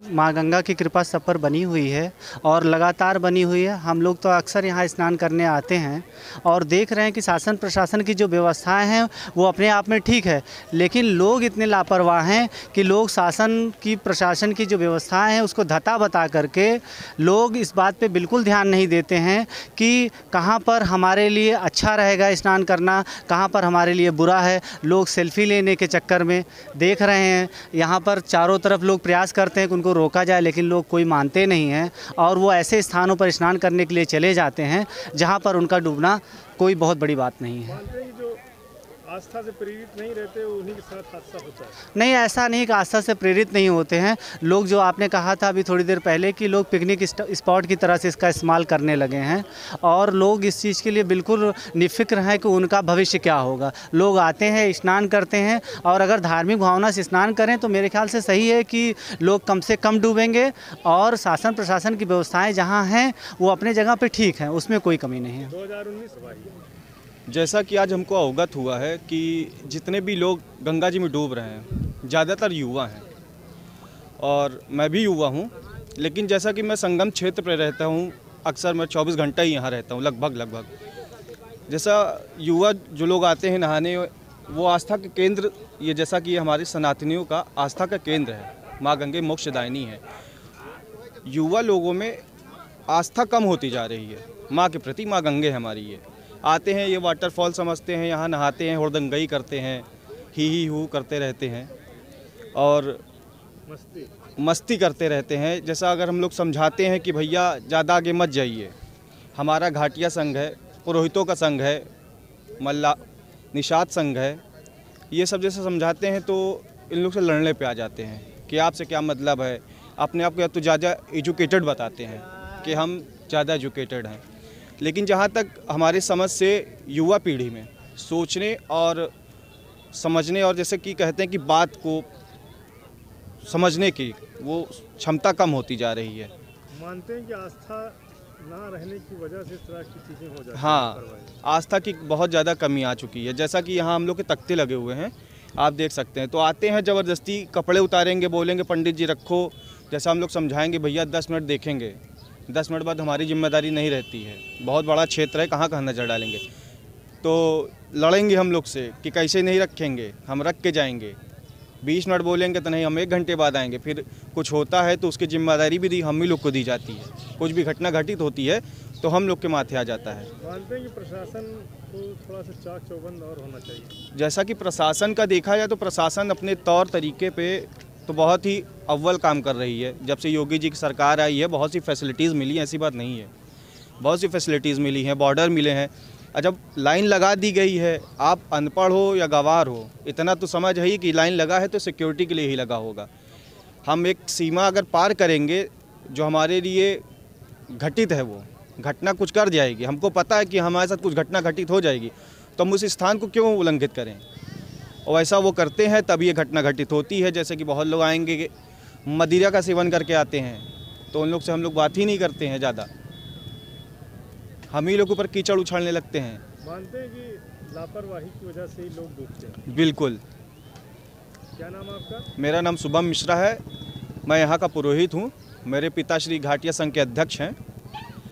माँ गंगा की कृपा सब पर बनी हुई है और लगातार बनी हुई है। हम लोग तो अक्सर यहाँ स्नान करने आते हैं और देख रहे हैं कि शासन प्रशासन की जो व्यवस्थाएं हैं वो अपने आप में ठीक है, लेकिन लोग इतने लापरवाह हैं कि लोग शासन की प्रशासन की जो व्यवस्थाएं हैं उसको धता बता करके लोग इस बात पे बिल्कुल ध्यान नहीं देते हैं कि कहाँ पर हमारे लिए अच्छा रहेगा स्नान करना, कहाँ पर हमारे लिए बुरा है। लोग सेल्फी लेने के चक्कर में देख रहे हैं, यहाँ पर चारों तरफ लोग प्रयास करते हैं कि उनको रोका जाए, लेकिन लोग कोई मानते नहीं हैं और वो ऐसे स्थानों पर स्नान करने के लिए चले जाते हैं जहाँ पर उनका डूबना कोई बहुत बड़ी बात नहीं है। आस्था से प्रेरित नहीं रहते, उन्हीं के साथ हादसा होता है। नहीं, ऐसा नहीं कि आस्था से प्रेरित नहीं होते हैं लोग। जो आपने कहा था अभी थोड़ी देर पहले कि लोग पिकनिक स्पॉट की तरह से इसका इस्तेमाल करने लगे हैं और लोग इस चीज़ के लिए बिल्कुल निफ़िक्र हैं कि उनका भविष्य क्या होगा। लोग आते हैं, स्नान करते हैं और अगर धार्मिक भावना से स्नान करें तो मेरे ख्याल से सही है कि लोग कम से कम डूबेंगे और शासन प्रशासन की व्यवस्थाएँ जहाँ हैं वो अपने जगह पर ठीक हैं, उसमें कोई कमी नहीं है। 2019 जैसा कि आज हमको अवगत हुआ है कि जितने भी लोग गंगा जी में डूब रहे हैं ज़्यादातर युवा हैं और मैं भी युवा हूं, लेकिन जैसा कि मैं संगम क्षेत्र पर रहता हूं, अक्सर मैं 24 घंटा ही यहां रहता हूं लगभग। जैसा युवा जो लोग आते हैं नहाने, वो आस्था के केंद्र, ये जैसा कि हमारे सनातनियों का आस्था का केंद्र है, माँ गंगे मोक्षदायिनी है। युवा लोगों में आस्था कम होती जा रही है माँ के प्रति। माँ गंगे हमारी ये आते हैं, ये वाटरफॉल समझते हैं, यहाँ नहाते हैं, हुड़दंगई करते हैं, ही हू करते रहते हैं और मस्ती करते रहते हैं। जैसा अगर हम लोग समझाते हैं कि भैया ज़्यादा आगे मत जाइए, हमारा घाटिया संघ है, पुरोहितों का संघ है, मल्ला निषाद संघ है, ये सब जैसे समझाते हैं तो इन लोग से लड़ने पे आ जाते हैं कि आपसे क्या मतलब है। अपने आप को तो ज़्यादा एजुकेटेड बताते हैं कि हम ज़्यादा एजुकेटेड हैं, लेकिन जहाँ तक हमारे समझ से युवा पीढ़ी में सोचने और समझने और जैसे कि कहते हैं कि बात को समझने की वो क्षमता कम होती जा रही है। मानते हैं कि आस्था ना रहने की वजह से इस तरह की चीज़ें हो जाती हैं। हाँ, आस्था की बहुत ज़्यादा कमी आ चुकी है। जैसा कि यहाँ हम लोग के तख्ते लगे हुए हैं, आप देख सकते हैं, तो आते हैं ज़बरदस्ती कपड़े उतारेंगे, बोलेंगे पंडित जी रखो। जैसा हम लोग समझाएंगे भैया 10 मिनट देखेंगे, 10 मिनट बाद हमारी जिम्मेदारी नहीं रहती है। बहुत बड़ा क्षेत्र है, कहाँ नज़र डालेंगे, तो लड़ेंगे हम लोग से कि कैसे नहीं रखेंगे, हम रख के जाएंगे। 20 मिनट बोलेंगे तो नहीं, हम 1 घंटे बाद आएंगे। फिर कुछ होता है तो उसकी जिम्मेदारी भी हम ही लोग को दी जाती है। कुछ भी घटना घटित होती है तो हम लोग के माथे आ जाता है। मानते हैं कि प्रशासन को थोड़ा सा चाक चौबंद और होना चाहिए। जैसा कि प्रशासन का देखा जाए तो प्रशासन अपने तौर तरीके पे तो बहुत ही अव्वल काम कर रही है। जब से योगी जी की सरकार आई है बहुत सी फैसिलिटीज़ मिली, ऐसी बात नहीं है, बहुत सी फैसिलिटीज़ मिली हैं, बॉर्डर मिले हैं। जब लाइन लगा दी गई है, आप अनपढ़ हो या गंवार हो, इतना तो समझ है कि लाइन लगा है तो सिक्योरिटी के लिए ही लगा होगा। हम एक सीमा अगर पार करेंगे जो हमारे लिए घटित है, वो घटना कुछ कर जाएगी, हमको पता है कि हमारे साथ कुछ घटना घटित हो जाएगी, तो हम उस स्थान को क्यों उल्लंघित करें। और ऐसा वो करते हैं तब ये घटना घटित होती है। जैसे कि बहुत लोग आएंगे मदिरा का सेवन करके आते हैं, तो उन लोग से हम लोग बात ही नहीं करते हैं ज़्यादा, हम ही लोग ऊपर कीचड़ उछालने लगते हैं। मानते हैं कि लापरवाही की वजह से ही लोग डूबते हैं। बिल्कुल। क्या नाम आपका? मेरा नाम शुभम मिश्रा है, मैं यहाँ का पुरोहित हूँ। मेरे पिता श्री घाटिया संघ के अध्यक्ष हैं,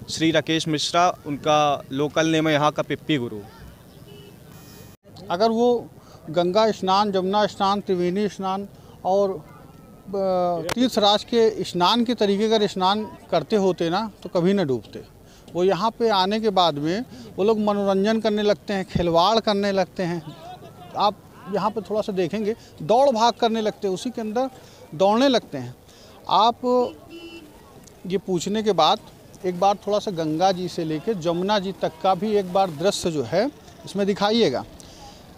श्री राकेश मिश्रा, उनका लोकल नेम है यहाँ का पिप्पी गुरु। अगर वो गंगा स्नान, जमुना स्नान, त्रिवेणी स्नान और तीर्थराज के स्नान के तरीके अगर स्नान करते होते ना तो कभी ना डूबते। वो यहाँ पे आने के बाद में वो लोग मनोरंजन करने लगते हैं, खिलवाड़ करने लगते हैं। आप यहाँ पे थोड़ा सा देखेंगे, दौड़ भाग करने लगते हैं, उसी के अंदर दौड़ने लगते हैं। आप ये पूछने के बाद एक बार थोड़ा सा गंगा जी से लेकर जमुना जी तक का भी एक बार दृश्य जो है इसमें दिखाइएगा।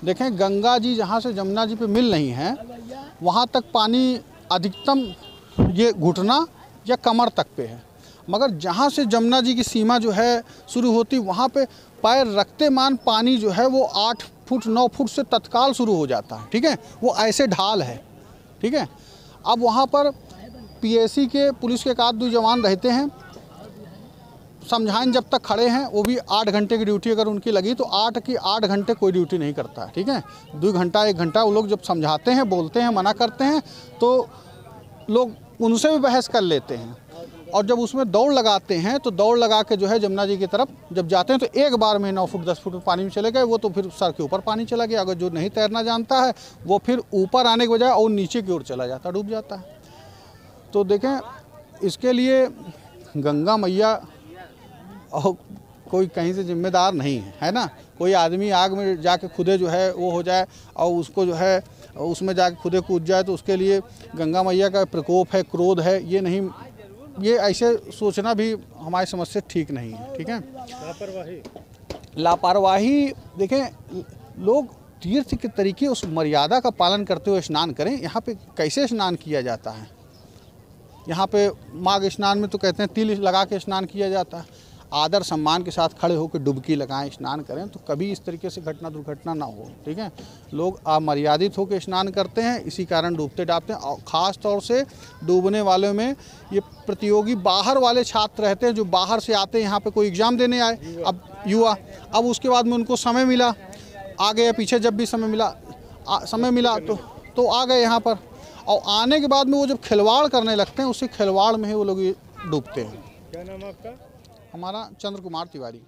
देखें, गंगा जी जहाँ से जमुना जी पे मिल रही हैं वहाँ तक पानी अधिकतम ये घुटना या कमर तक पे है, मगर जहाँ से जमुना जी की सीमा जो है शुरू होती, वहाँ पे पैर रखते मान पानी जो है वो 8 फुट 9 फुट से तत्काल शुरू हो जाता है। ठीक है, वो ऐसे ढाल है। ठीक है, अब वहाँ पर पीएसी के पुलिस के 1-2 जवान रहते हैं, समझाएं जब तक खड़े हैं। वो भी 8 घंटे की ड्यूटी अगर उनकी लगी तो 8 की 8 घंटे कोई ड्यूटी नहीं करता है। ठीक है, 2 घंटा 1 घंटा वो लोग जब समझाते हैं, बोलते हैं, मना करते हैं तो लोग उनसे भी बहस कर लेते हैं। और जब उसमें दौड़ लगाते हैं तो दौड़ लगा के जो है जमुना जी की तरफ जब जाते हैं तो एक बार में 9 फुट 10 फुट पानी में चले गए, वो तो फिर सर के ऊपर पानी चला गया। अगर जो नहीं तैरना जानता है वो फिर ऊपर आने के बजाय और नीचे की ओर चला जाता, डूब जाता है। तो देखें, इसके लिए गंगा मैया और कोई कहीं से जिम्मेदार नहीं है ना। कोई आदमी आग में जाके खुदे जो है वो हो जाए और उसको जो है उसमें जाके खुदे कूद जाए तो उसके लिए गंगा मैया का प्रकोप है, क्रोध है, ये नहीं, ये ऐसे सोचना भी हमारी समझ से ठीक नहीं है। ठीक है, लापरवाही देखें, लोग तीर्थ के तरीके उस मर्यादा का पालन करते हुए स्नान करें। यहाँ पे कैसे स्नान किया जाता है, यहाँ पे माघ स्नान में तो कहते हैं तिल लगा के स्नान किया जाता है। आदर सम्मान के साथ खड़े होकर डुबकी लगाएं, स्नान करें, तो कभी इस तरीके से घटना दुर्घटना ना हो। ठीक है, लोग अमर्यादित होकर स्नान करते हैं, इसी कारण डूबते डाबते हैं। और ख़ास तौर से डूबने वालों में ये प्रतियोगी बाहर वाले छात्र रहते हैं, जो बाहर से आते हैं यहाँ पे कोई एग्ज़ाम देने आए, अब युवा, अब उसके बाद में उनको समय मिला, आ गए पीछे, जब भी समय मिला तो आ गए यहाँ पर। और आने के बाद में वो जब खिलवाड़ करने लगते हैं, उसी खिलवाड़ में ही वो लोग डूबते हैं। क्या नाम आपका? हमारा चंद्र कुमार तिवारी।